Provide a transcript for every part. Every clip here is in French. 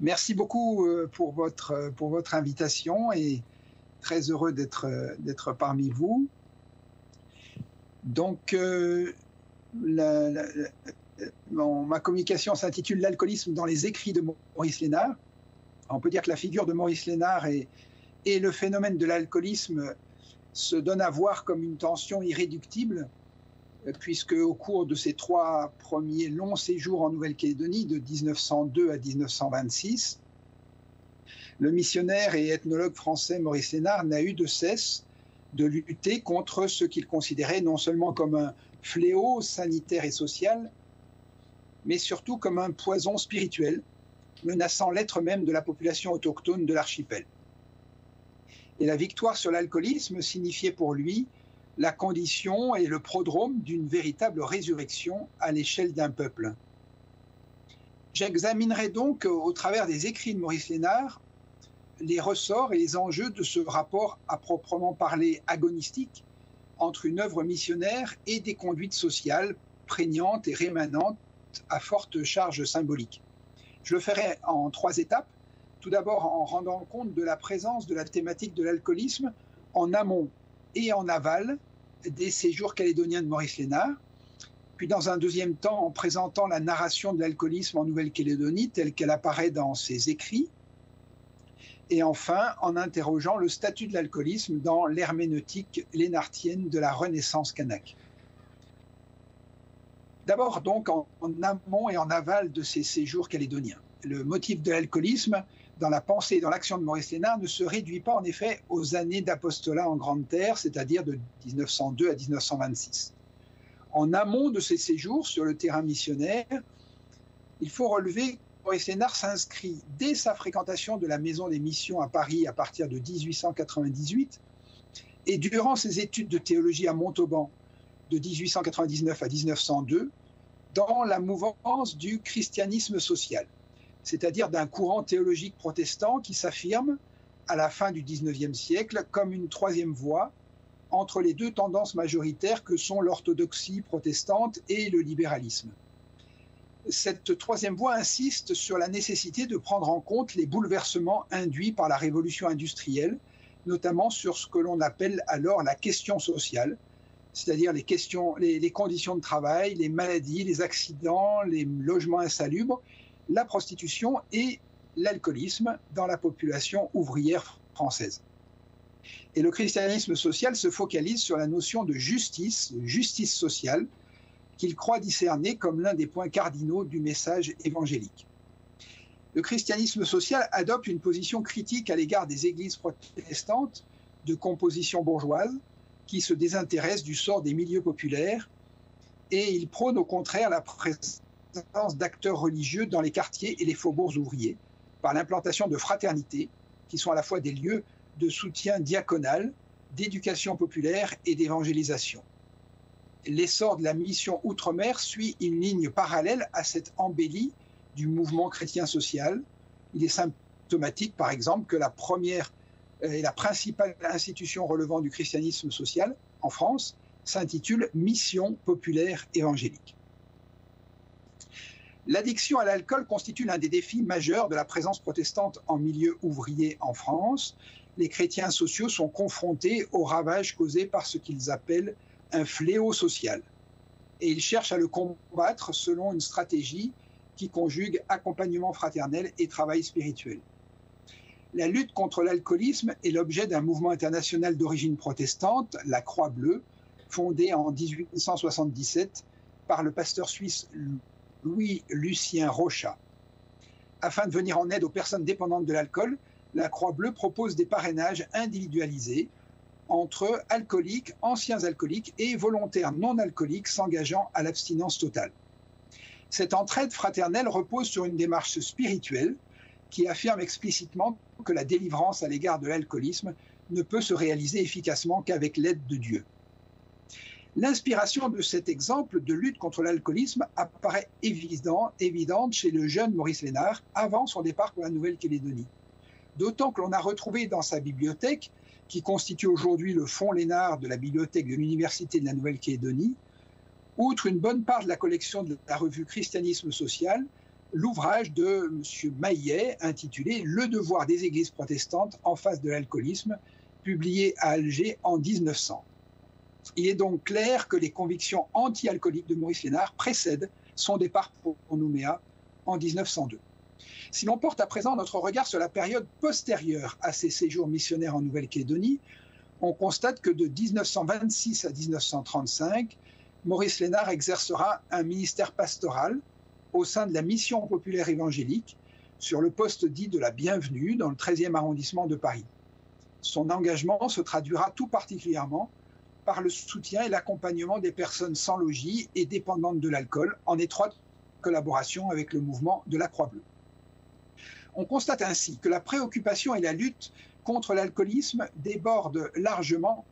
Merci beaucoup pour votre invitation et très heureux d'être parmi vous. Donc, ma communication s'intitule L'alcoolisme dans les écrits de Maurice Lénard. On peut dire que la figure de Maurice Lénard et le phénomène de l'alcoolisme se donnent à voir comme une tension irréductible, puisque au cours de ses 3 premiers longs séjours en Nouvelle-Calédonie, de 1902 à 1926, le missionnaire et ethnologue français Maurice Lénard n'a eu de cesse de lutter contre ce qu'il considérait non seulement comme un fléau sanitaire et social, mais surtout comme un poison spirituel, menaçant l'être même de la population autochtone de l'archipel. Et la victoire sur l'alcoolisme signifiait pour lui la condition et le prodrome d'une véritable résurrection à l'échelle d'un peuple. J'examinerai donc, au travers des écrits de Maurice Lénard, les ressorts et les enjeux de ce rapport à proprement parler agonistique entre une œuvre missionnaire et des conduites sociales prégnantes et rémanentes à forte charge symbolique. Je le ferai en 3 étapes. Tout d'abord en rendant compte de la présence de la thématique de l'alcoolisme en amont et en aval des séjours calédoniens de Maurice Lénard. Puis dans un deuxième temps en présentant la narration de l'alcoolisme en Nouvelle-Calédonie telle qu'elle apparaît dans ses écrits. Et enfin en interrogeant le statut de l'alcoolisme dans l'herméneutique lénartienne de la Renaissance kanak. D'abord donc en amont et en aval de ces séjours calédoniens. Le motif de l'alcoolisme dans la pensée et dans l'action de Maurice Lénard ne se réduit pas en effet aux années d'apostolat en Grande Terre, c'est-à-dire de 1902 à 1926. En amont de ces séjours sur le terrain missionnaire, il faut relever que Maurice Lénard s'inscrit dès sa fréquentation de la Maison des Missions à Paris à partir de 1898 et durant ses études de théologie à Montauban de 1899 à 1902 dans la mouvance du christianisme social, c'est-à-dire d'un courant théologique protestant qui s'affirme à la fin du XIXe siècle comme une 3e voie entre les 2 tendances majoritaires que sont l'orthodoxie protestante et le libéralisme. Cette 3e voie insiste sur la nécessité de prendre en compte les bouleversements induits par la révolution industrielle, notamment sur ce que l'on appelle alors la question sociale, c'est-à-dire les conditions de travail, les maladies, les accidents, les logements insalubres, la prostitution et l'alcoolisme dans la population ouvrière française. Et le christianisme social se focalise sur la notion de justice sociale, qu'il croit discerner comme l'un des points cardinaux du message évangélique. Le christianisme social adopte une position critique à l'égard des églises protestantes de composition bourgeoise qui se désintéressent du sort des milieux populaires et il prône au contraire la présence d'acteurs religieux dans les quartiers et les faubourgs ouvriers par l'implantation de fraternités qui sont à la fois des lieux de soutien diaconal, d'éducation populaire et d'évangélisation. L'essor de la mission Outre-mer suit une ligne parallèle à cette embellie du mouvement chrétien social. Il est symptomatique, par exemple, que la première et la principale institution relevant du christianisme social en France s'intitule Mission populaire évangélique. L'addiction à l'alcool constitue l'un des défis majeurs de la présence protestante en milieu ouvrier en France. Les chrétiens sociaux sont confrontés aux ravages causés par ce qu'ils appellent un fléau social. Et ils cherchent à le combattre selon une stratégie qui conjugue accompagnement fraternel et travail spirituel. La lutte contre l'alcoolisme est l'objet d'un mouvement international d'origine protestante, la Croix-Bleue, fondé en 1877 par le pasteur suisse Louis-Lucien Rochat. Afin de venir en aide aux personnes dépendantes de l'alcool, la Croix-Bleue propose des parrainages individualisés entre alcooliques, anciens alcooliques et volontaires non alcooliques s'engageant à l'abstinence totale. Cette entraide fraternelle repose sur une démarche spirituelle qui affirme explicitement que la délivrance à l'égard de l'alcoolisme ne peut se réaliser efficacement qu'avec l'aide de Dieu. L'inspiration de cet exemple de lutte contre l'alcoolisme apparaît évidente chez le jeune Maurice Lénard avant son départ pour la Nouvelle-Calédonie. D'autant que l'on a retrouvé dans sa bibliothèque, qui constitue aujourd'hui le fonds Lénard de la bibliothèque de l'Université de la Nouvelle-Calédonie, outre une bonne part de la collection de la revue Christianisme social, l'ouvrage de M. Maillet intitulé « Le devoir des églises protestantes en face de l'alcoolisme », publié à Alger en 1900. Il est donc clair que les convictions anti-alcooliques de Maurice Lénard précèdent son départ pour Nouméa en 1902. Si l'on porte à présent notre regard sur la période postérieure à ses séjours missionnaires en Nouvelle-Calédonie, on constate que de 1926 à 1935, Maurice Lénard exercera un ministère pastoral au sein de la mission populaire évangélique sur le poste dit de la Bienvenue dans le 13e arrondissement de Paris. Son engagement se traduira tout particulièrement par le soutien et l'accompagnement des personnes sans logis et dépendantes de l'alcool, en étroite collaboration avec le mouvement de la Croix-Bleue. On constate ainsi que la préoccupation et la lutte contre l'alcoolisme débordent largement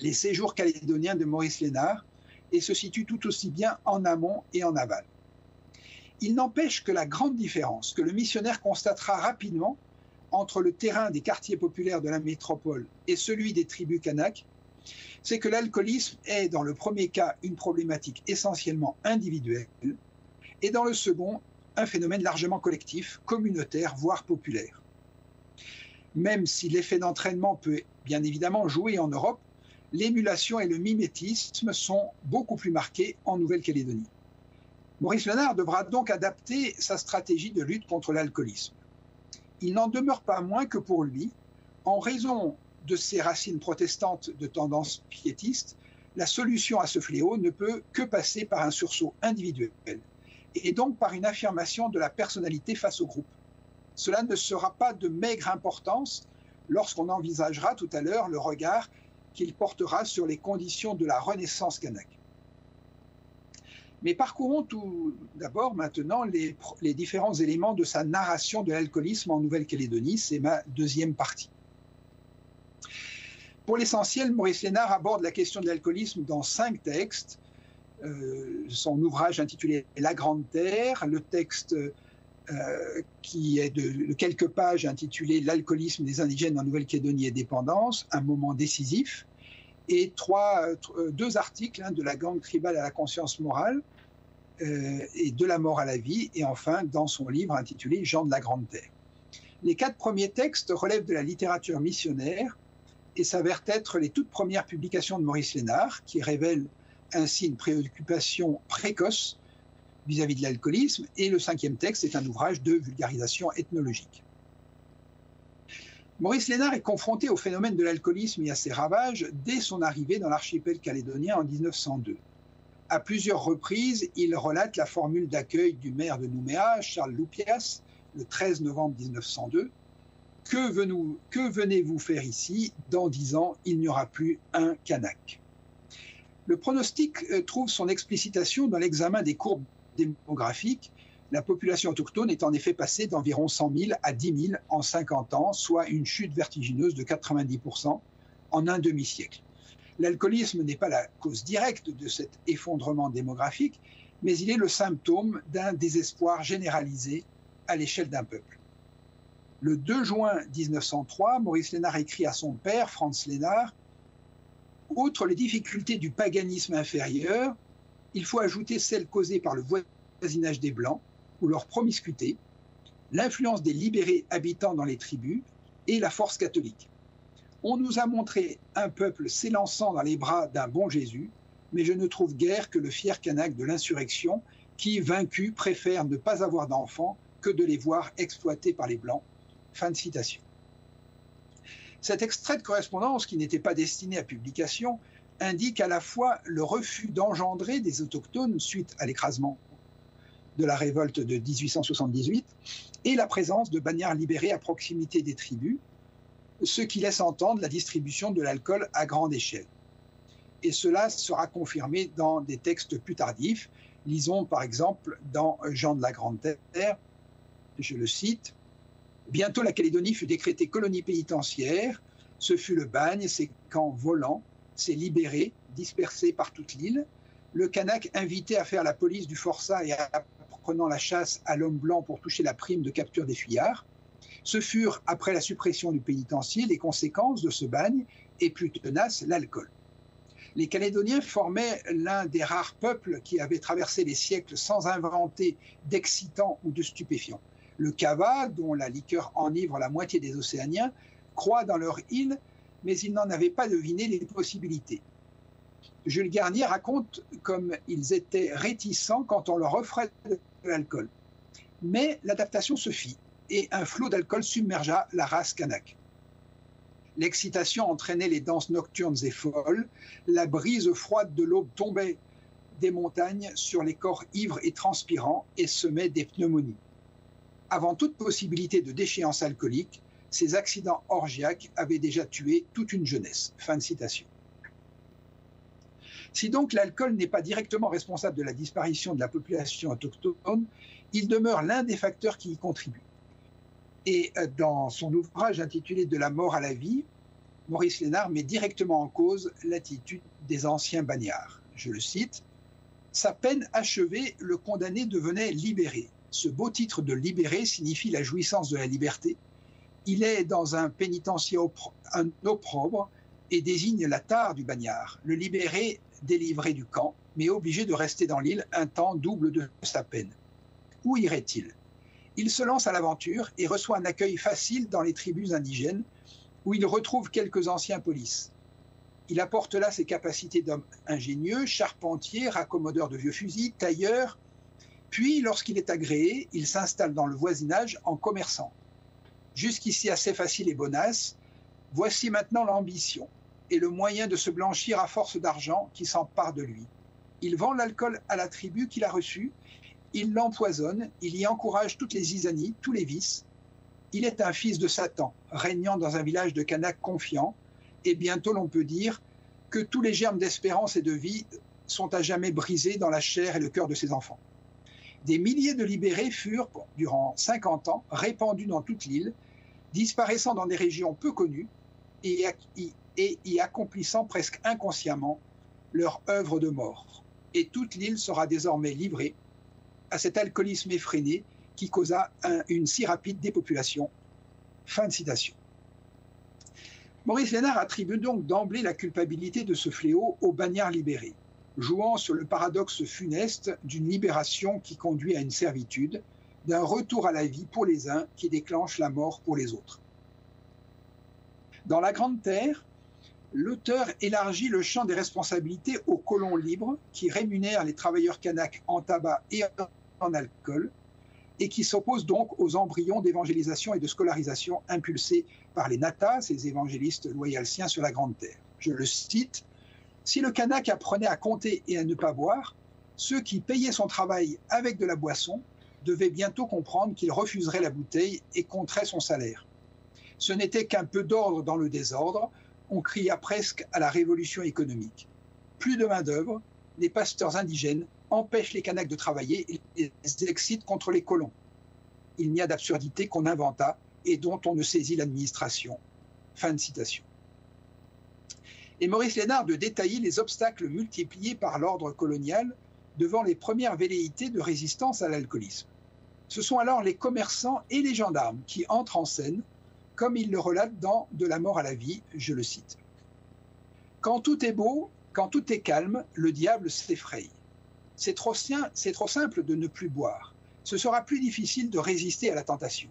les séjours calédoniens de Maurice Lénard et se situent tout aussi bien en amont et en aval. Il n'empêche que la grande différence que le missionnaire constatera rapidement entre le terrain des quartiers populaires de la métropole et celui des tribus kanaks, c'est que l'alcoolisme est, dans le premier cas, une problématique essentiellement individuelle, et dans le second, un phénomène largement collectif, communautaire, voire populaire. Même si l'effet d'entraînement peut bien évidemment jouer en Europe, l'émulation et le mimétisme sont beaucoup plus marqués en Nouvelle-Calédonie. Maurice Lénard devra donc adapter sa stratégie de lutte contre l'alcoolisme. Il n'en demeure pas moins que pour lui, en raison de ses racines protestantes de tendance piétiste, la solution à ce fléau ne peut que passer par un sursaut individuel et donc par une affirmation de la personnalité face au groupe. Cela ne sera pas de maigre importance lorsqu'on envisagera tout à l'heure le regard qu'il portera sur les conditions de la renaissance kanak. Mais parcourons tout d'abord maintenant les différents éléments de sa narration de l'alcoolisme en Nouvelle-Calédonie. C'est ma deuxième partie. Pour l'essentiel, Maurice Lénard aborde la question de l'alcoolisme dans 5 textes. Son ouvrage intitulé « La Grande Terre », le texte qui est de quelques pages intitulé « L'alcoolisme des indigènes en Nouvelle-Calédonie et dépendance, un moment décisif », et 2 articles de la gangue tribale à la conscience morale et de la mort à la vie, et enfin dans son livre intitulé « Gens de la Grande Terre ». Les 4 premiers textes relèvent de la littérature missionnaire et s'avèrent être les toutes premières publications de Maurice Lénard, qui révèlent ainsi une préoccupation précoce vis-à-vis de l'alcoolisme, et le 5e texte est un ouvrage de vulgarisation ethnologique. Maurice Lénard est confronté au phénomène de l'alcoolisme et à ses ravages dès son arrivée dans l'archipel calédonien en 1902. À plusieurs reprises, il relate la formule d'accueil du maire de Nouméa, Charles Loupias, le 13 novembre 1902. « Que venez-vous faire ici? Dans 10 ans, il n'y aura plus un kanak. » Le pronostic trouve son explicitation dans l'examen des courbes démographiques. La population autochtone est en effet passée d'environ 100 000 à 10 000 en 50 ans, soit une chute vertigineuse de 90% en un demi-siècle. L'alcoolisme n'est pas la cause directe de cet effondrement démographique, mais il est le symptôme d'un désespoir généralisé à l'échelle d'un peuple. Le 2 juin 1903, Maurice Lénard écrit à son père, Franz Lénard, « Outre les difficultés du paganisme inférieur, il faut ajouter celles causées par le voisinage des Blancs ou leur promiscuité, l'influence des libérés habitant dans les tribus et la force catholique. On nous a montré un peuple s'élançant dans les bras d'un bon Jésus, mais je ne trouve guère que le fier kanak de l'insurrection qui, vaincu, préfère ne pas avoir d'enfants que de les voir exploités par les Blancs. » Fin de citation. Cet extrait de correspondance, qui n'était pas destiné à publication, indique à la fois le refus d'engendrer des autochtones suite à l'écrasement de la révolte de 1878 et la présence de bannières libérées à proximité des tribus, ce qui laisse entendre la distribution de l'alcool à grande échelle. Et cela sera confirmé dans des textes plus tardifs. Lisons par exemple dans Gens de la Grande Terre, je le cite, « Bientôt la Calédonie fut décrétée colonie pénitentiaire, ce fut le bagne, ses camps volants, ses libérés dispersés par toute l'île, le kanak invité à faire la police du forçat et apprenant la chasse à l'homme blanc pour toucher la prime de capture des fuyards. Ce furent, après la suppression du pénitencier, les conséquences de ce bagne et plus tenace, l'alcool. Les Calédoniens formaient l'un des rares peuples qui avaient traversé les siècles sans inventer d'excitants ou de stupéfiants. Le kava, dont la liqueur enivre la moitié des Océaniens, croît dans leur île, mais ils n'en avaient pas deviné les possibilités. Jules Garnier raconte comme ils étaient réticents quand on leur offrait de l'alcool. Mais l'adaptation se fit et un flot d'alcool submergea la race kanak. L'excitation entraînait les danses nocturnes et folles, la brise froide de l'aube tombait des montagnes sur les corps ivres et transpirants et semait des pneumonies. Avant toute possibilité de déchéance alcoolique, ces accidents orgiaques avaient déjà tué toute une jeunesse. Fin de citation. Si donc l'alcool n'est pas directement responsable de la disparition de la population autochtone, il demeure l'un des facteurs qui y contribuent. Et dans son ouvrage intitulé « De la mort à la vie », Maurice Lénard met directement en cause l'attitude des anciens bagnards. Je le cite, « Sa peine achevée, le condamné devenait libéré. Ce beau titre de libéré signifie la jouissance de la liberté. Il est dans un pénitencier un opprobre et désigne la tare du bagnard. Le libéré délivré du camp, mais obligé de rester dans l'île un temps double de sa peine. Où irait-il ? Il se lance à l'aventure et reçoit un accueil facile dans les tribus indigènes, où il retrouve quelques anciens polices. Il apporte là ses capacités d'homme ingénieux, charpentier, raccommodeur de vieux fusils, tailleur. Puis, lorsqu'il est agréé, il s'installe dans le voisinage en commerçant. Jusqu'ici assez facile et bonasse, voici maintenant l'ambition et le moyen de se blanchir à force d'argent qui s'empare de lui. Il vend l'alcool à la tribu qu'il a reçue, il l'empoisonne, il y encourage toutes les zizanies, tous les vices. Il est un fils de Satan, régnant dans un village de Kanak confiant, et bientôt l'on peut dire que tous les germes d'espérance et de vie sont à jamais brisés dans la chair et le cœur de ses enfants. Des milliers de libérés furent, durant 50 ans, répandus dans toute l'île, disparaissant dans des régions peu connues et y accomplissant presque inconsciemment leur œuvre de mort. Et toute l'île sera désormais livrée à cet alcoolisme effréné qui causa une si rapide dépopulation. Fin de citation. Maurice Lénard attribue donc d'emblée la culpabilité de ce fléau aux bagnards libérés, jouant sur le paradoxe funeste d'une libération qui conduit à une servitude, d'un retour à la vie pour les uns qui déclenche la mort pour les autres. Dans La Grande Terre, l'auteur élargit le champ des responsabilités aux colons libres qui rémunèrent les travailleurs kanaks en tabac et en alcool et qui s'opposent donc aux embryons d'évangélisation et de scolarisation impulsés par les Natas, ces évangélistes loyalciens sur la Grande Terre. Je le cite, « Si le kanak apprenait à compter et à ne pas boire, ceux qui payaient son travail avec de la boisson devaient bientôt comprendre qu'il refuserait la bouteille et compterait son salaire. Ce n'était qu'un peu d'ordre dans le désordre, on cria presque à la révolution économique. Plus de main-d'œuvre, les pasteurs indigènes empêchent les Kanaks de travailler et les excitent contre les colons. Il n'y a d'absurdité qu'on inventa et dont on ne saisit l'administration. » Fin de citation. Et Maurice Lénard de détailler les obstacles multipliés par l'ordre colonial devant les premières velléités de résistance à l'alcoolisme. Ce sont alors les commerçants et les gendarmes qui entrent en scène, comme il le relate dans De la mort à la vie, je le cite. « Quand tout est beau, quand tout est calme, le diable s'effraie. C'est trop simple de ne plus boire. Ce sera plus difficile de résister à la tentation. »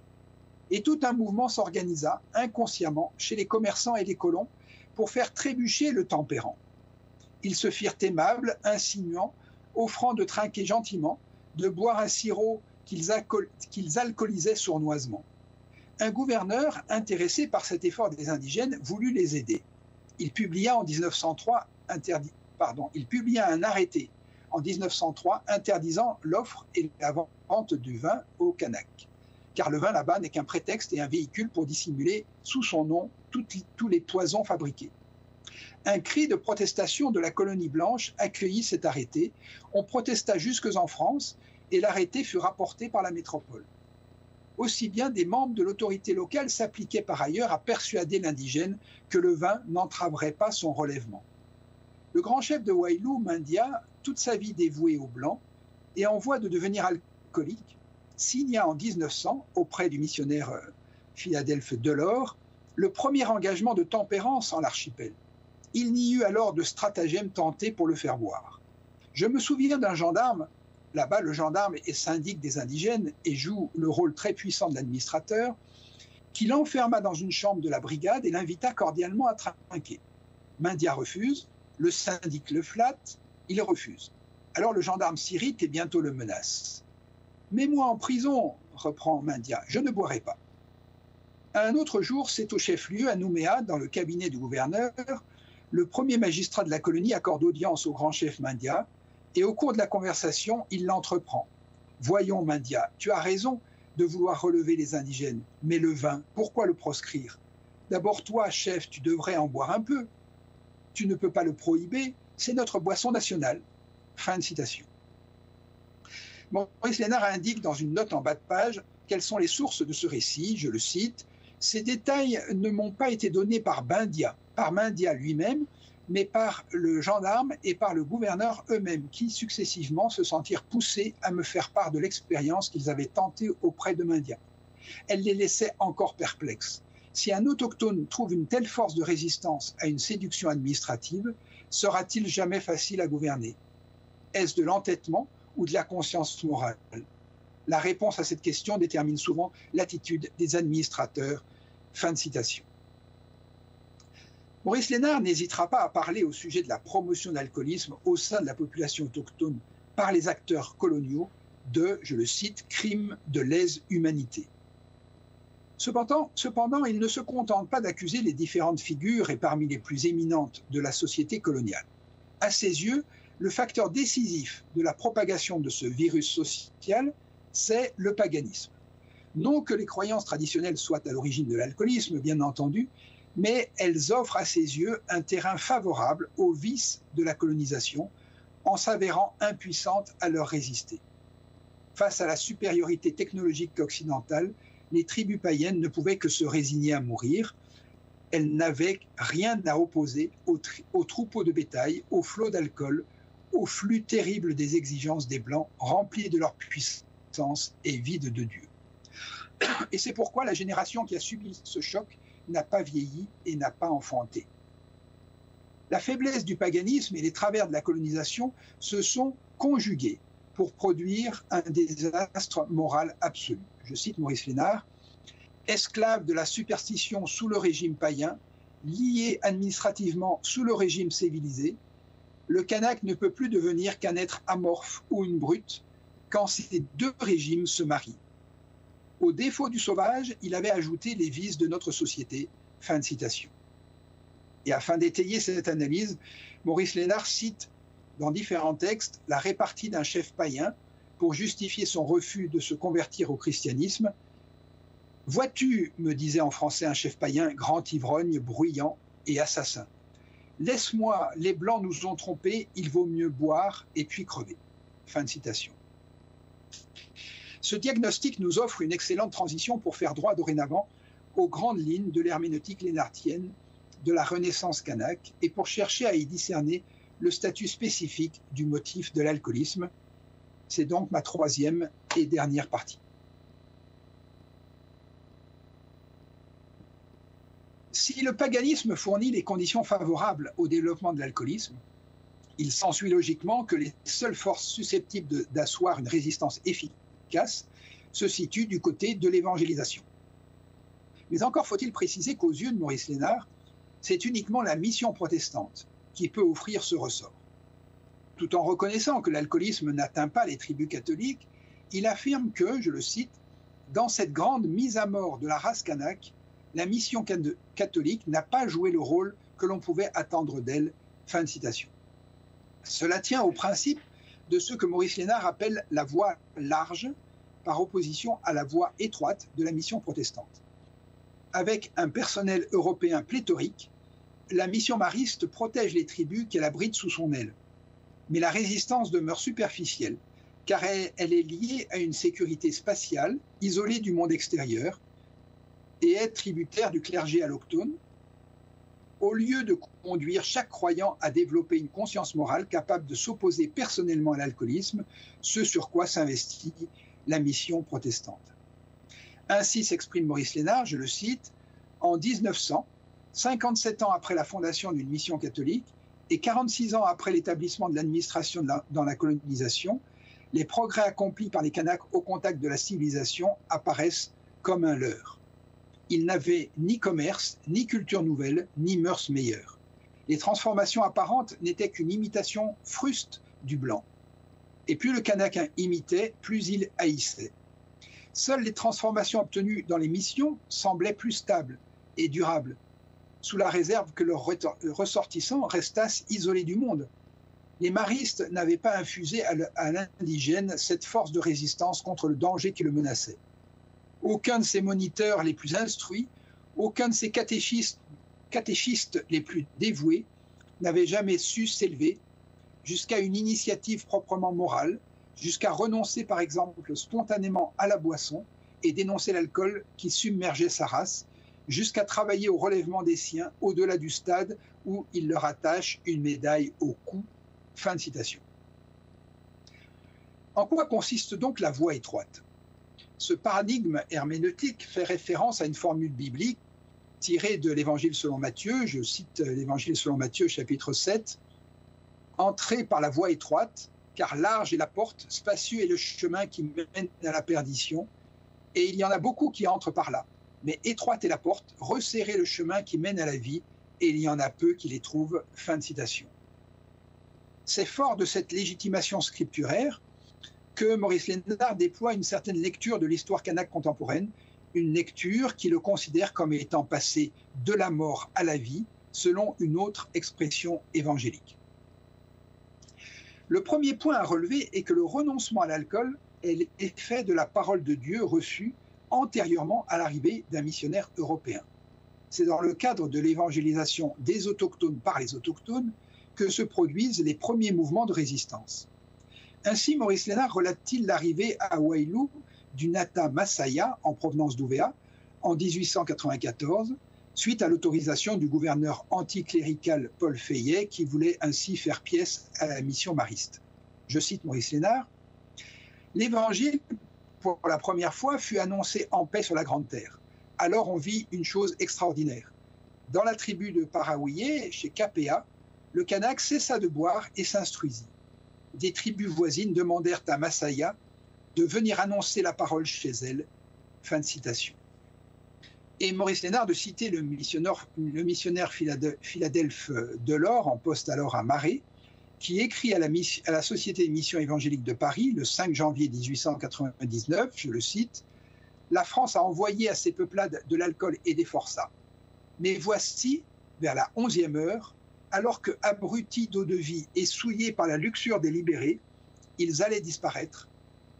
Et tout un mouvement s'organisa inconsciemment chez les commerçants et les colons pour faire trébucher le tempérant. Ils se firent aimables, insinuants, offrant de trinquer gentiment, de boire un sirop qu'ils alcoolisaient sournoisement. Un gouverneur, intéressé par cet effort des indigènes, voulut les aider. Il publia en 1903 un arrêté en 1903 interdisant l'offre et la vente du vin aux Kanaks. Car le vin là-bas n'est qu'un prétexte et un véhicule pour dissimuler sous son nom tous les poisons fabriqués. Un cri de protestation de la colonie blanche accueillit cet arrêté. On protesta jusque en France et l'arrêté fut rapporté par la métropole. Aussi bien des membres de l'autorité locale s'appliquaient par ailleurs à persuader l'indigène que le vin n'entraverait pas son relèvement. Le grand chef de Wailou, Mandia, toute sa vie dévoué aux Blancs et en voie de devenir alcoolique, signa en 1900, auprès du missionnaire Philadelphe Delors, le premier engagement de tempérance en l'archipel. Il n'y eut alors de stratagème tenté pour le faire boire. Je me souviens d'un gendarme, là-bas le gendarme est syndic des indigènes et joue le rôle très puissant de l'administrateur, qui l'enferma dans une chambre de la brigade et l'invita cordialement à trinquer. Mindia refuse, le syndic le flatte, il refuse. Alors le gendarme s'irrite et bientôt le menace. « Mets-moi en prison !» reprend Mindia, « je ne boirai pas. » Un autre jour, c'est au chef-lieu, à Nouméa, dans le cabinet du gouverneur, le premier magistrat de la colonie accorde audience au grand chef Mindia, et au cours de la conversation, il l'entreprend. « Voyons, Mindia, tu as raison de vouloir relever les indigènes, mais le vin, pourquoi le proscrire? D'abord toi, chef, tu devrais en boire un peu. Tu ne peux pas le prohiber, c'est notre boisson nationale. » Fin de citation. Maurice Lénard indique dans une note en bas de page quelles sont les sources de ce récit, je le cite. « Ces détails ne m'ont pas été donnés par Mindia lui-même, mais par le gendarme et par le gouverneur eux-mêmes, qui successivement se sentirent poussés à me faire part de l'expérience qu'ils avaient tentée auprès de Mindia. Elle les laissait encore perplexes. Si un autochtone trouve une telle force de résistance à une séduction administrative, sera-t-il jamais facile à gouverner? Est-ce de l'entêtement ou de la conscience morale? La réponse à cette question détermine souvent l'attitude des administrateurs. Fin de citation. Maurice Lénard n'hésitera pas à parler au sujet de la promotion de l'alcoolisme au sein de la population autochtone par les acteurs coloniaux de, je le cite, crimes de lèse-humanité. Cependant, il ne se contente pas d'accuser les différentes figures et parmi les plus éminentes de la société coloniale. À ses yeux, le facteur décisif de la propagation de ce virus social, c'est le paganisme. Non que les croyances traditionnelles soient à l'origine de l'alcoolisme, bien entendu, mais elles offrent à ses yeux un terrain favorable aux vices de la colonisation, en s'avérant impuissantes à leur résister. Face à la supériorité technologique occidentale, les tribus païennes ne pouvaient que se résigner à mourir. Elles n'avaient rien à opposer aux troupeaux de bétail, aux flots d'alcool, au flux terrible des exigences des Blancs, remplis de leur puissance et vides de Dieu. Et c'est pourquoi la génération qui a subi ce choc n'a pas vieilli et n'a pas enfanté. La faiblesse du paganisme et les travers de la colonisation se sont conjugués pour produire un désastre moral absolu. Je cite Maurice Lénard, « Esclave de la superstition sous le régime païen, lié administrativement sous le régime civilisé, le Kanak ne peut plus devenir qu'un être amorphe ou une brute quand ces deux régimes se marient. Au défaut du sauvage, il avait ajouté les vices de notre société. » Fin de citation. Et afin d'étayer cette analyse, Maurice Lénard cite dans différents textes la répartie d'un chef païen pour justifier son refus de se convertir au christianisme. « Vois-tu, me disait en français un chef païen, grand ivrogne, bruyant et assassin, laisse-moi, les Blancs nous ont trompés, il vaut mieux boire et puis crever. » Fin de citation. Ce diagnostic nous offre une excellente transition pour faire droit dorénavant aux grandes lignes de l'herméneutique lénardienne de la Renaissance kanak et pour chercher à y discerner le statut spécifique du motif de l'alcoolisme. C'est donc ma troisième et dernière partie. Si le paganisme fournit les conditions favorables au développement de l'alcoolisme, il s'ensuit logiquement que les seules forces susceptibles d'asseoir une résistance efficace se situent du côté de l'évangélisation. Mais encore faut-il préciser qu'aux yeux de Maurice Lénard, c'est uniquement la mission protestante qui peut offrir ce ressort. Tout en reconnaissant que l'alcoolisme n'atteint pas les tribus catholiques, il affirme que, je le cite, « Dans cette grande mise à mort de la race kanak, la mission catholique n'a pas joué le rôle que l'on pouvait attendre d'elle. » Fin de citation. Cela tient au principe de ce que Maurice Lénard appelle la voie large, par opposition à la voie étroite de la mission protestante. Avec un personnel européen pléthorique, la mission mariste protège les tribus qu'elle abrite sous son aile. Mais la résistance demeure superficielle, car elle est liée à une sécurité spatiale, isolée du monde extérieur, et est tributaire du clergé alloctone, au lieu de conduire chaque croyant à développer une conscience morale capable de s'opposer personnellement à l'alcoolisme, ce sur quoi s'investit la mission protestante. Ainsi s'exprime Maurice Lénard, je le cite, « En 1900, 57 ans après la fondation d'une mission catholique et 46 ans après l'établissement de l'administration dans la colonisation, les progrès accomplis par les Kanaks au contact de la civilisation apparaissent comme un leurre. Ils n'avaient ni commerce, ni culture nouvelle, ni mœurs meilleures. Les transformations apparentes n'étaient qu'une imitation fruste du blanc. Et plus le Kanak imitait, plus il haïssait. Seules les transformations obtenues dans les missions semblaient plus stables et durables, sous la réserve que leurs ressortissants restassent isolés du monde. Les maristes n'avaient pas infusé à l'indigène cette force de résistance contre le danger qui le menaçait. Aucun de ses moniteurs les plus instruits, aucun de ses catéchistes les plus dévoués n'avait jamais su s'élever jusqu'à une initiative proprement morale, jusqu'à renoncer par exemple spontanément à la boisson et dénoncer l'alcool qui submergeait sa race, jusqu'à travailler au relèvement des siens au-delà du stade où il leur attache une médaille au cou. Fin de citation. En quoi consiste donc la voie étroite ? Ce paradigme herméneutique fait référence à une formule biblique tirée de l'Évangile selon Matthieu. Je cite l'Évangile selon Matthieu, chapitre 7. « Entrez par la voie étroite, car large est la porte, spacieux est le chemin qui mène à la perdition, et il y en a beaucoup qui entrent par là. Mais étroite est la porte, resserrez le chemin qui mène à la vie, et il y en a peu qui les trouvent. » Fin de citation. C'est fort de cette légitimation scripturaire que Maurice Lénard déploie une certaine lecture de l'histoire kanak contemporaine, une lecture qui le considère comme étant passé de la mort à la vie, selon une autre expression évangélique. Le premier point à relever est que le renoncement à l'alcool est l'effet de la parole de Dieu reçue antérieurement à l'arrivée d'un missionnaire européen. C'est dans le cadre de l'évangélisation des autochtones par les autochtones que se produisent les premiers mouvements de résistance. Ainsi, Maurice Lénard relate-t-il l'arrivée à Wailou du Nata Masaya en provenance d'Ouvéa en 1894, suite à l'autorisation du gouverneur anticlérical Paul Fayet qui voulait ainsi faire pièce à la mission mariste. Je cite Maurice Lénard, « L'Évangile, pour la première fois, fut annoncé en paix sur la Grande Terre. Alors on vit une chose extraordinaire. Dans la tribu de Paraouillé, chez Capéa, le Kanak cessa de boire et s'instruisit. Des tribus voisines demandèrent à Masaya de venir annoncer la parole chez elle. » Fin de citation. Et Maurice Lénard de citer le missionnaire Philadelphe Delors, en poste alors à Marais, qui écrit à la Société des missions évangéliques de Paris le 5 janvier 1899, je le cite, « La France a envoyé à ces peuplades de l'alcool et des forçats. Mais voici, vers la 11e heure, alors que, abrutis d'eau-de-vie et souillés par la luxure des libérés, ils allaient disparaître,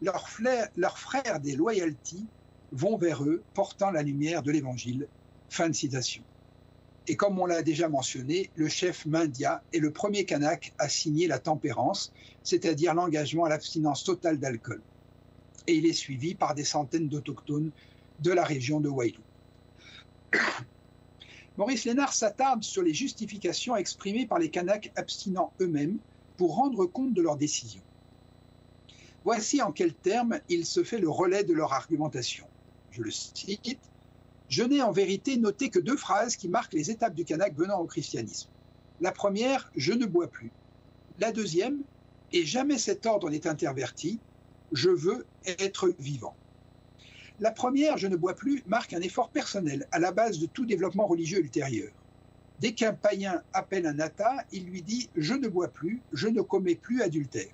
leurs frères des loyalties vont vers eux, portant la lumière de l'Évangile. » Fin de citation. Et comme on l'a déjà mentionné, le chef Mindia est le premier Kanak à signer la tempérance, c'est-à-dire l'engagement à l'abstinence totale d'alcool. Et il est suivi par des centaines d'autochtones de la région de Wailou. Maurice Lénard s'attarde sur les justifications exprimées par les Kanaks abstinents eux-mêmes pour rendre compte de leurs décisions. Voici en quels termes il se fait le relais de leur argumentation. Je le cite, « Je n'ai en vérité noté que 2 phrases qui marquent les étapes du Kanak venant au christianisme. La première, je ne bois plus. La deuxième, et jamais cet ordre n'est interverti, je veux être vivant. La première, je ne bois plus, marque un effort personnel à la base de tout développement religieux ultérieur. Dès qu'un païen appelle un nata, il lui dit « je ne bois plus, je ne commets plus adultère ».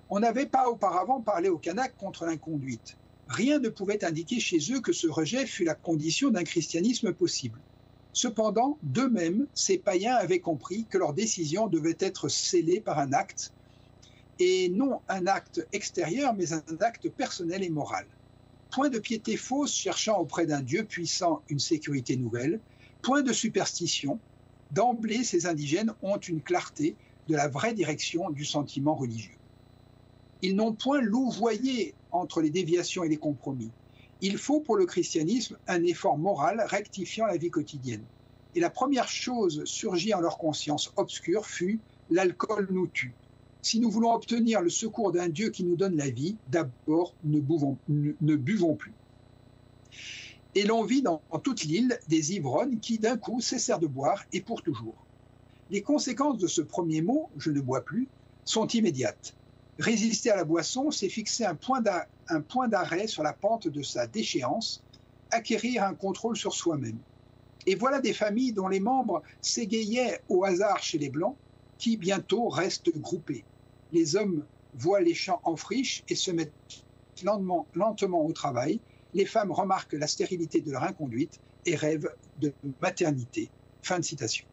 On n'avait pas auparavant parlé aux Kanaks contre l'inconduite. Rien ne pouvait indiquer chez eux que ce rejet fût la condition d'un christianisme possible. Cependant, d'eux-mêmes, ces païens avaient compris que leur décision devait être scellée par un acte, et non un acte extérieur, mais un acte personnel et moral. Point de piété fausse cherchant auprès d'un Dieu puissant une sécurité nouvelle, point de superstition. D'emblée, ces indigènes ont une clarté de la vraie direction du sentiment religieux. Ils n'ont point louvoyé entre les déviations et les compromis. Il faut pour le christianisme un effort moral rectifiant la vie quotidienne. Et la première chose surgie en leur conscience obscure fut « l'alcool nous tue ». Si nous voulons obtenir le secours d'un Dieu qui nous donne la vie, d'abord ne buvons plus. Et l'on vit dans toute l'île des ivrognes qui d'un coup cessèrent de boire et pour toujours. Les conséquences de ce premier mot, je ne bois plus, sont immédiates. Résister à la boisson, c'est fixer un point d'arrêt sur la pente de sa déchéance, acquérir un contrôle sur soi-même. Et voilà des familles dont les membres s'égayaient au hasard chez les Blancs, qui bientôt restent groupés. Les hommes voient les champs en friche et se mettent lentement au travail. Les femmes remarquent la stérilité de leur inconduite et rêvent de maternité. Fin de citation.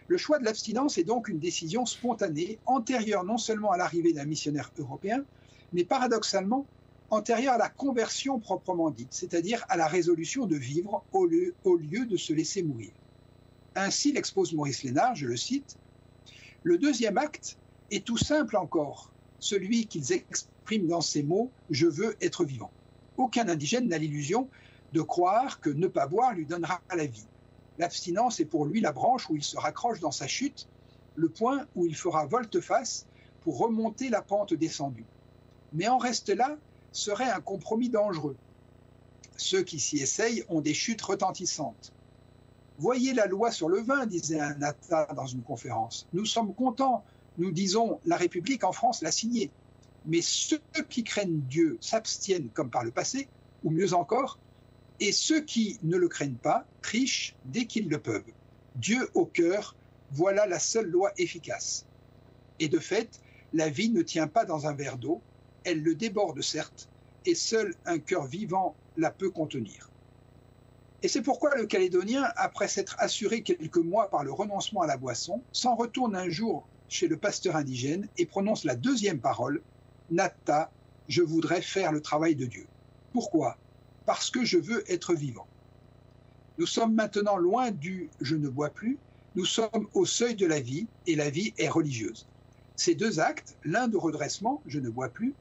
Le choix de l'abstinence est donc une décision spontanée, antérieure non seulement à l'arrivée d'un missionnaire européen, mais paradoxalement antérieure à la conversion proprement dite, c'est-à-dire à la résolution de vivre au lieu de se laisser mourir. Ainsi l'expose Maurice Lénard, je le cite, « Le deuxième acte est tout simple encore, celui qu'ils expriment dans ces mots « je veux être vivant ». Aucun indigène n'a l'illusion de croire que ne pas boire lui donnera la vie. L'abstinence est pour lui la branche où il se raccroche dans sa chute, le point où il fera volte-face pour remonter la pente descendue. Mais en reste là serait un compromis dangereux. Ceux qui s'y essayent ont des chutes retentissantes. Voyez la loi sur le vin, disait un Atta dans une conférence. Nous sommes contents, nous disons, la République en France l'a signée. Mais ceux qui craignent Dieu s'abstiennent comme par le passé, ou mieux encore, et ceux qui ne le craignent pas trichent dès qu'ils le peuvent. Dieu au cœur, voilà la seule loi efficace. Et de fait, la vie ne tient pas dans un verre d'eau, elle le déborde certes, et seul un cœur vivant la peut contenir. Et c'est pourquoi le Calédonien, après s'être assuré quelques mois par le renoncement à la boisson, s'en retourne un jour chez le pasteur indigène et prononce la deuxième parole, « Natta, je voudrais faire le travail de Dieu. » Pourquoi ? Parce que je veux être vivant. Nous sommes maintenant loin du « je ne bois plus », nous sommes au seuil de la vie et la vie est religieuse. Ces deux actes, l'un de redressement, « je ne bois plus »,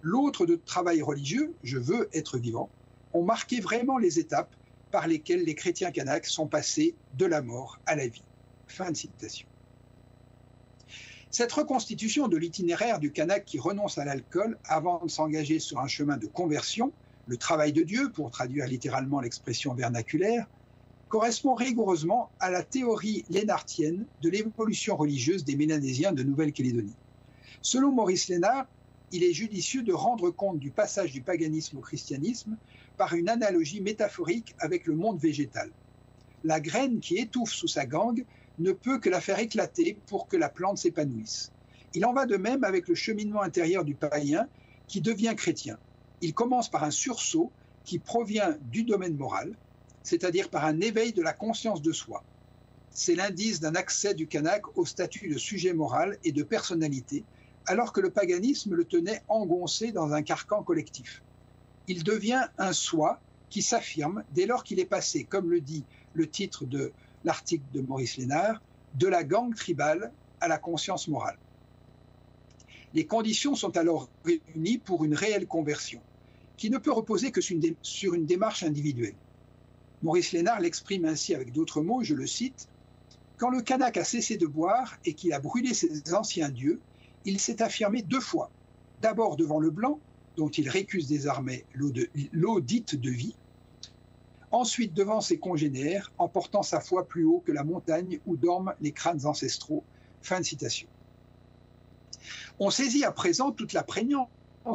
l'autre de travail religieux, « je veux être vivant », ont marqué vraiment les étapes par lesquelles les chrétiens kanaks sont passés de la mort à la vie. Fin de citation. Cette reconstitution de l'itinéraire du kanak qui renonce à l'alcool avant de s'engager sur un chemin de conversion, le travail de Dieu, pour traduire littéralement l'expression vernaculaire, correspond rigoureusement à la théorie lénartienne de l'évolution religieuse des Mélanésiens de Nouvelle-Calédonie. Selon Maurice Lénard, il est judicieux de rendre compte du passage du paganisme au christianisme par une analogie métaphorique avec le monde végétal. La graine qui étouffe sous sa gangue ne peut que la faire éclater pour que la plante s'épanouisse. Il en va de même avec le cheminement intérieur du païen qui devient chrétien. Il commence par un sursaut qui provient du domaine moral, c'est-à-dire par un éveil de la conscience de soi. C'est l'indice d'un accès du kanak au statut de sujet moral et de personnalité, alors que le paganisme le tenait engoncé dans un carcan collectif. Il devient un soi qui s'affirme dès lors qu'il est passé, comme le dit le titre de l'article de Maurice Lénard, de la gangue tribale à la conscience morale. Les conditions sont alors réunies pour une réelle conversion, qui ne peut reposer que sur une démarche individuelle. Maurice Lénard l'exprime ainsi avec d'autres mots, je le cite, « Quand le kanak a cessé de boire et qu'il a brûlé ses anciens dieux, il s'est affirmé deux fois, d'abord devant le blanc, dont il récuse désormais l'eau dite de vie, ensuite devant ses congénères, en portant sa foi plus haut que la montagne où dorment les crânes ancestraux. » Fin de citation. On saisit à présent toute la prégnance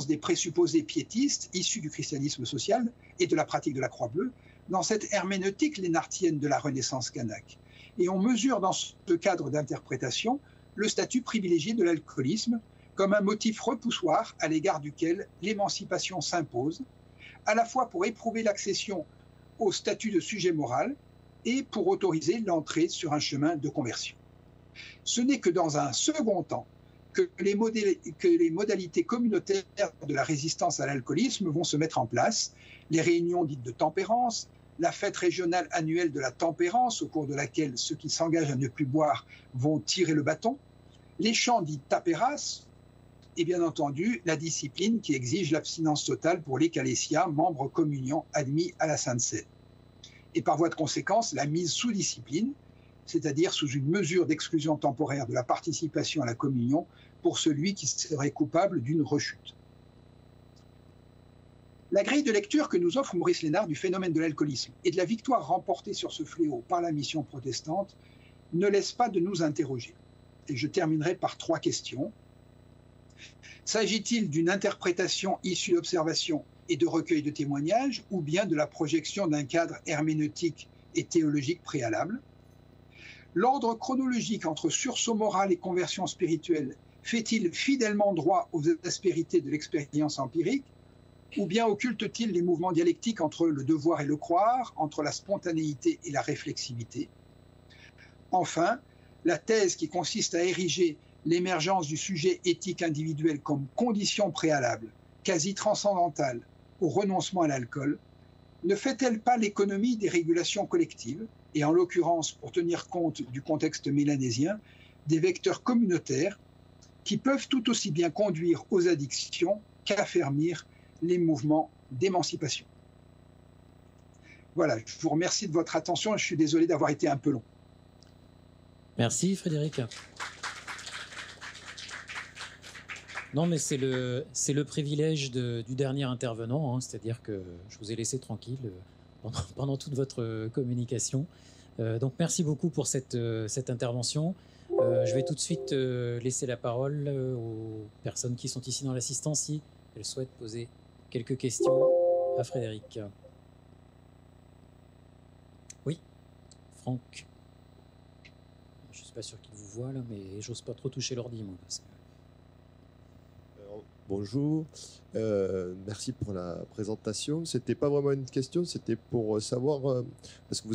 des présupposés piétistes issus du christianisme social et de la pratique de la croix bleue dans cette herméneutique lénartienne de la Renaissance kanak. Et on mesure dans ce cadre d'interprétation le statut privilégié de l'alcoolisme comme un motif repoussoir à l'égard duquel l'émancipation s'impose, à la fois pour éprouver l'accession au statut de sujet moral et pour autoriser l'entrée sur un chemin de conversion. Ce n'est que dans un second temps que les modalités communautaires de la résistance à l'alcoolisme vont se mettre en place, les réunions dites de tempérance, la fête régionale annuelle de la tempérance, au cours de laquelle ceux qui s'engagent à ne plus boire vont tirer le bâton, les chants dits taperas, et bien entendu la discipline qui exige l'abstinence totale pour les calésias, membres communiants admis à la Sainte Seine. Et par voie de conséquence, la mise sous discipline, c'est-à-dire sous une mesure d'exclusion temporaire de la participation à la communion pour celui qui serait coupable d'une rechute. La grille de lecture que nous offre Maurice Lénard du phénomène de l'alcoolisme et de la victoire remportée sur ce fléau par la mission protestante ne laisse pas de nous interroger. Et je terminerai par 3 questions. S'agit-il d'une interprétation issue d'observation et de recueil de témoignages, ou bien de la projection d'un cadre herméneutique et théologique préalable? L'ordre chronologique entre sursaut moral et conversion spirituelle fait-il fidèlement droit aux aspérités de l'expérience empirique, ou bien occulte-t-il les mouvements dialectiques entre le devoir et le croire, entre la spontanéité et la réflexivité? Enfin, la thèse qui consiste à ériger l'émergence du sujet éthique individuel comme condition préalable, quasi transcendantale, au renoncement à l'alcool, ne fait-elle pas l'économie des régulations collectives, et en l'occurrence, pour tenir compte du contexte mélanésien, des vecteurs communautaires qui peuvent tout aussi bien conduire aux addictions qu'affermir les mouvements d'émancipation? Voilà, je vous remercie de votre attention et je suis désolé d'avoir été un peu long. Merci Frédéric. Non, mais c'est le privilège du dernier intervenant, hein, c'est-à-dire que je vous ai laissé tranquille pendant toute votre communication. Donc merci beaucoup pour cette intervention. Je vais tout de suite laisser la parole aux personnes qui sont ici dans l'assistance si elles souhaitent poser quelques questions à Frédéric. Oui, Franck. Je ne suis pas sûr qu'il vous voit là, mais j'ose pas trop toucher l'ordi, moi. Parce que... Bonjour, merci pour la présentation. C'était pas vraiment une question, c'était pour savoir, parce que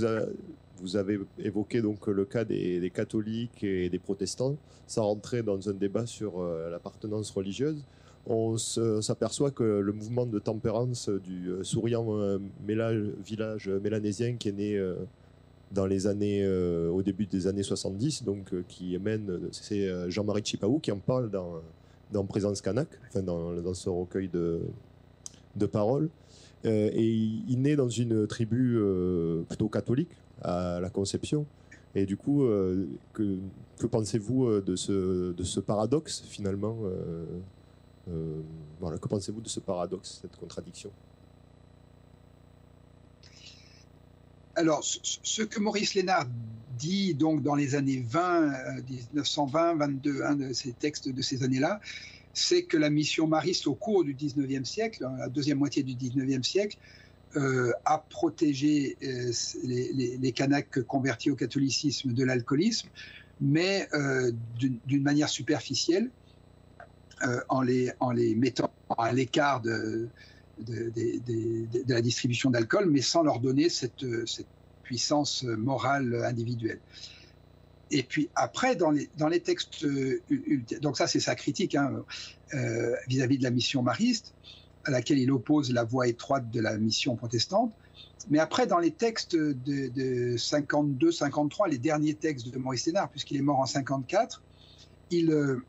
vous avez évoqué donc le cas des catholiques et des protestants, sans rentrer dans un débat sur l'appartenance religieuse. On s'aperçoit que le mouvement de tempérance du souriant village mélanésien qui est né dans les années, au début des années 70, donc qui émène, c'est Jean-Marie Tchipaou qui en parle dans Présence Kanak, enfin dans ce recueil de paroles. Et il naît dans une tribu plutôt catholique à la conception. Et du coup, que pensez-vous de ce paradoxe finalement voilà, que pensez-vous de ce paradoxe, cette contradiction? Alors, ce que Maurice Lénard dit donc dans les années 20, 1920, 22, un de ces textes de ces années-là, c'est que la mission mariste au cours du 19e siècle, la deuxième moitié du 19e siècle, a protégé les Kanaks convertis au catholicisme de l'alcoolisme, mais d'une manière superficielle, en les mettant à l'écart de la distribution d'alcool, mais sans leur donner cette puissance morale individuelle. Et puis après, dans les textes, donc ça c'est sa critique vis-à-vis de la mission mariste, à laquelle il oppose la voie étroite de la mission protestante. Mais après, dans les textes de 52-53, les derniers textes de Maurice Lénard, puisqu'il est mort en 54, il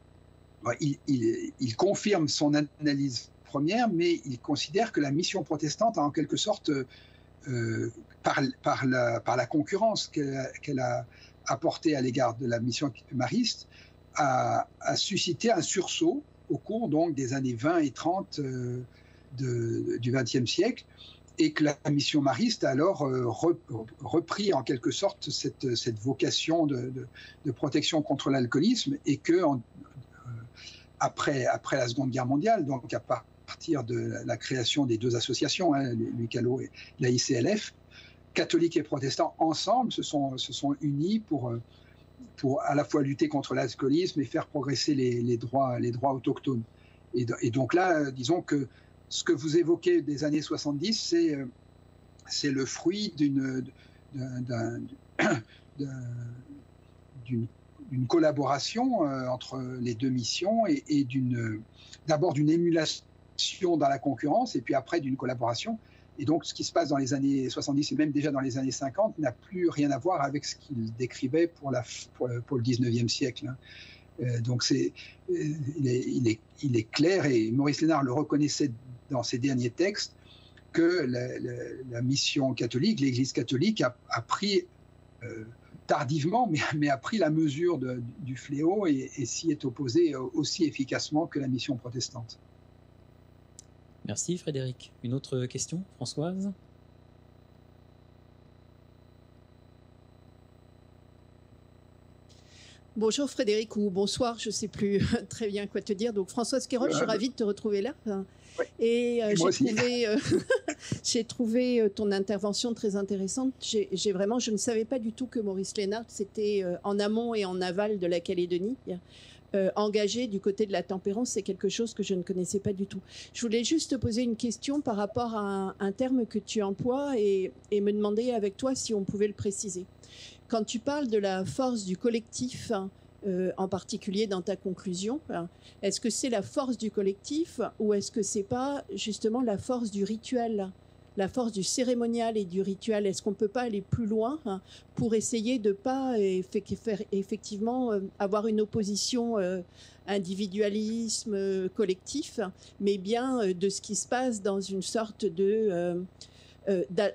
confirme son analyse première, mais il considère que la mission protestante a en quelque sorte, par la concurrence qu'elle a apportée à l'égard de la mission mariste, a suscité un sursaut au cours donc des années 20 et 30 du XXe siècle, et que la mission mariste a alors repris en quelque sorte cette vocation de protection contre l'alcoolisme, et que après la Seconde Guerre mondiale, donc à partir de la création des deux associations, l'UCALO et la ICLF, catholiques et protestants ensemble se sont unis pour à la fois lutter contre l'alcoolisme et faire progresser les droits autochtones. Et donc là, disons que ce que vous évoquez des années 70, c'est le fruit d'une collaboration entre les deux missions, et d'abord d'une émulation dans la concurrence, et puis après d'une collaboration. Et donc ce qui se passe dans les années 70 et même déjà dans les années 50 n'a plus rien à voir avec ce qu'il décrivait pour le 19e siècle. Donc il est clair, et Maurice Lénard le reconnaissait dans ses derniers textes, que la mission catholique, l'Église catholique a pris tardivement, mais a pris la mesure du fléau et s'y est opposée aussi efficacement que la mission protestante. Merci Frédéric. Une autre question, Françoise? Bonjour Frédéric, ou bonsoir, je ne sais plus très bien quoi te dire. Donc Françoise Quérol, je suis ravie de te retrouver là. Ouais. Et j'ai trouvé ton intervention très intéressante. Je ne savais pas du tout que Maurice Lénard, c'était en amont et en aval de la Calédonie. Engagé du côté de la tempérance, c'est quelque chose que je ne connaissais pas du tout. Je voulais juste te poser une question par rapport à un terme que tu emploies et me demander avec toi si on pouvait le préciser. Quand tu parles de la force du collectif, en particulier dans ta conclusion, est-ce que c'est la force du collectif ou est-ce que c'est pas justement la force du rituel, la force du cérémonial et du rituel? Est-ce qu'on ne peut pas aller plus loin pour essayer de ne pas faire effectivement avoir une opposition individualisme collectif, mais bien de ce qui se passe dans une sorte de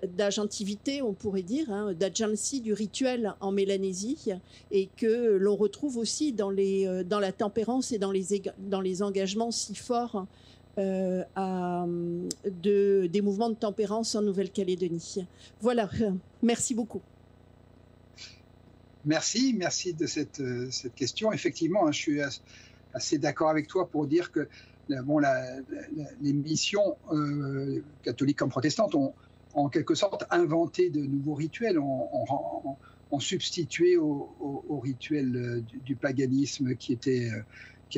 d'agentivité, on pourrait dire, d'agency du rituel en Mélanésie, et que l'on retrouve aussi dans la tempérance et dans les engagements si forts des mouvements de tempérance en Nouvelle-Calédonie. Voilà, merci beaucoup. Merci de cette question. Effectivement, je suis assez d'accord avec toi pour dire que les missions catholiques comme protestantes ont en quelque sorte inventé de nouveaux rituels, ont substitué au rituel du paganisme qui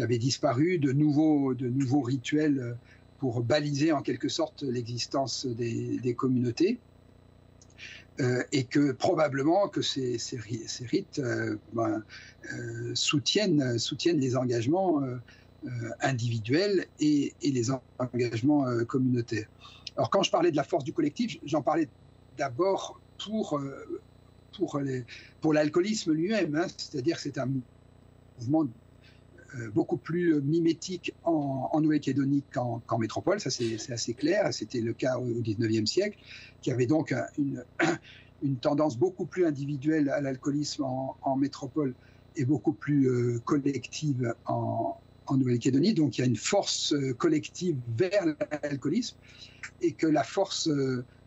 avait disparu, de nouveaux rituels pour baliser en quelque sorte l'existence des communautés. Et que probablement que ces rites soutiennent les engagements individuels et les engagements communautaires. Alors quand je parlais de la force du collectif, j'en parlais d'abord pour l'alcoolisme lui-même, c'est-à-dire que c'est un mouvement beaucoup plus mimétique en Nouvelle-Calédonie qu'en métropole, ça c'est assez clair, c'était le cas au XIXe siècle, qui avait donc une tendance beaucoup plus individuelle à l'alcoolisme en métropole et beaucoup plus collective en Nouvelle-Calédonie. Donc il y a une force collective vers l'alcoolisme et que la force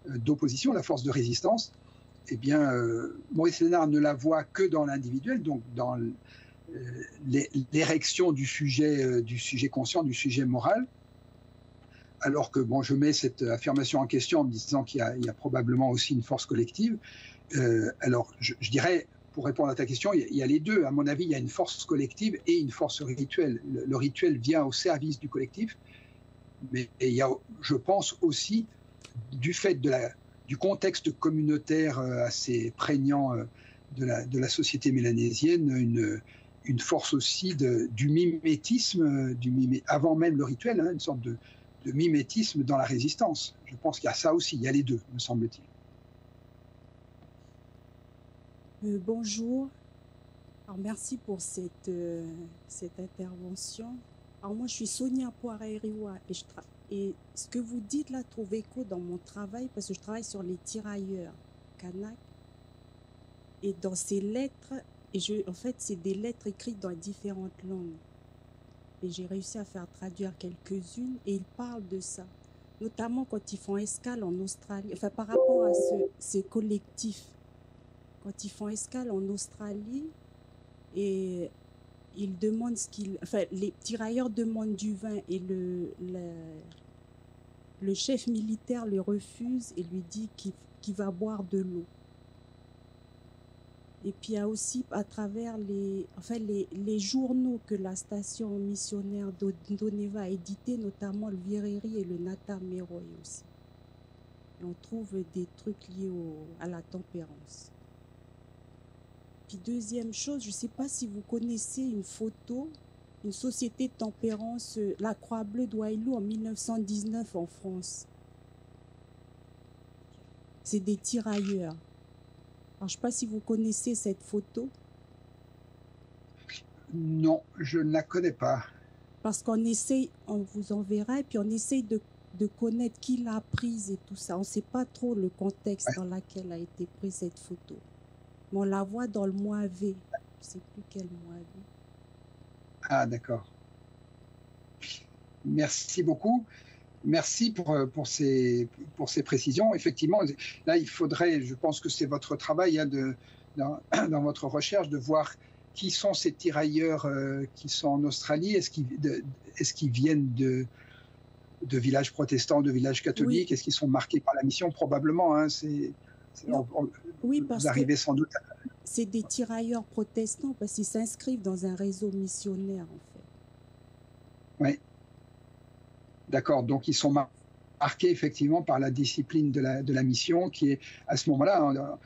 d'opposition, la force de résistance, eh bien, Maurice Lénard ne la voit que dans l'individuel, donc dans l'érection du sujet conscient, du sujet moral, alors que je mets cette affirmation en question en me disant qu'il y a probablement aussi une force collective. Alors je dirais, pour répondre à ta question, il y a les deux. À mon avis, il y a une force collective et une force rituelle. Le rituel vient au service du collectif, mais il y a, je pense aussi, du fait du contexte communautaire assez prégnant de la société mélanésienne, une force aussi du mimétisme, avant même le rituel, une sorte de mimétisme dans la résistance. Je pense qu'il y a ça aussi, il y a les deux, me semble-t-il. Bonjour. Alors, merci pour cette intervention. Alors moi, je suis Sonia Poiré-Riwa et ce que vous dites là trouve écho dans mon travail parce que je travaille sur les tirailleurs kanak. Et dans ces lettres, en fait, c'est des lettres écrites dans différentes langues. Et j'ai réussi à faire traduire quelques-unes et ils parlent de ça. Notamment quand ils font escale en Australie, enfin par rapport à ce collectif. Quand ils font escale en Australie et ils demandent les tirailleurs demandent du vin et le chef militaire le refuse et lui dit qu'il va boire de l'eau. Et puis il y a aussi à travers les journaux que la station missionnaire d'Oneva a édité, notamment le Vireri et le Nata Meroy aussi. Et on trouve des trucs liés à la tempérance. Puis deuxième chose, je ne sais pas si vous connaissez une photo, une société de tempérance, la Croix Bleue d'Ouailou en 1919 en France. C'est des tirailleurs. Alors, je ne sais pas si vous connaissez cette photo. Non, je ne la connais pas. Parce qu'on essaye, on vous enverra, et puis on essaye de connaître qui l'a prise et tout ça. On ne sait pas trop le contexte dans lequel a été prise cette photo. Mais on la voit dans le mois V. Je ne sais plus quel mois V. Ah, d'accord. Merci beaucoup. Merci pour ces précisions. Effectivement, là, il faudrait, je pense que c'est votre travail hein, dans votre recherche, de voir qui sont ces tirailleurs qui sont en Australie. Est-ce qu'ils viennent de villages protestants, de villages catholiques? Oui. Est-ce qu'ils sont marqués par la mission? Probablement. Hein, Oui, parce vous arrivez que sans doute à... c'est des tirailleurs protestants, parce qu'ils s'inscrivent dans un réseau missionnaire, en fait. Oui. D'accord. Donc, ils sont marqués effectivement par la discipline de la mission qui est, à ce moment-là, hein,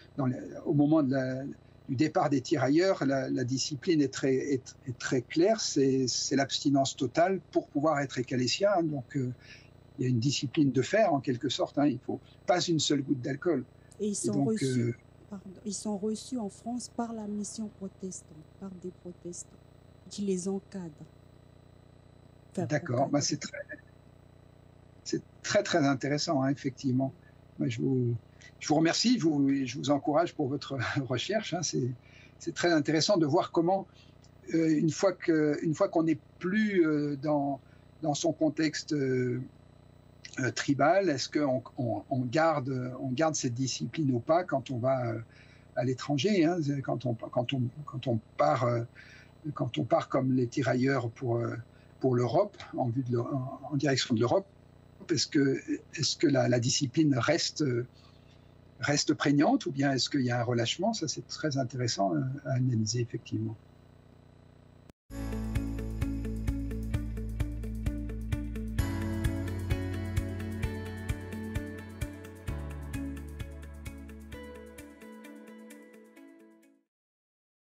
au moment du départ des tirailleurs, la discipline est très claire. C'est l'abstinence totale pour pouvoir être ecclésiaen. Hein, donc, il y a une discipline de fer, en quelque sorte. Hein, il ne faut pas une seule goutte d'alcool. Et ils sont reçus en France par la mission protestante, par des protestants qui les encadrent. Enfin, d'accord. Bah, c'est très, très intéressant, hein, effectivement. Moi, je vous remercie, je vous encourage pour votre recherche. Hein, c'est très intéressant de voir comment, une fois qu'on n'est plus dans son contexte tribal, est-ce qu'on garde cette discipline ou pas quand on va à l'étranger, hein, quand on part comme les tirailleurs pour l'Europe, en direction de l'Europe. Est-ce que la discipline reste prégnante ou bien est-ce qu'il y a un relâchement? Ça, c'est très intéressant à analyser, effectivement.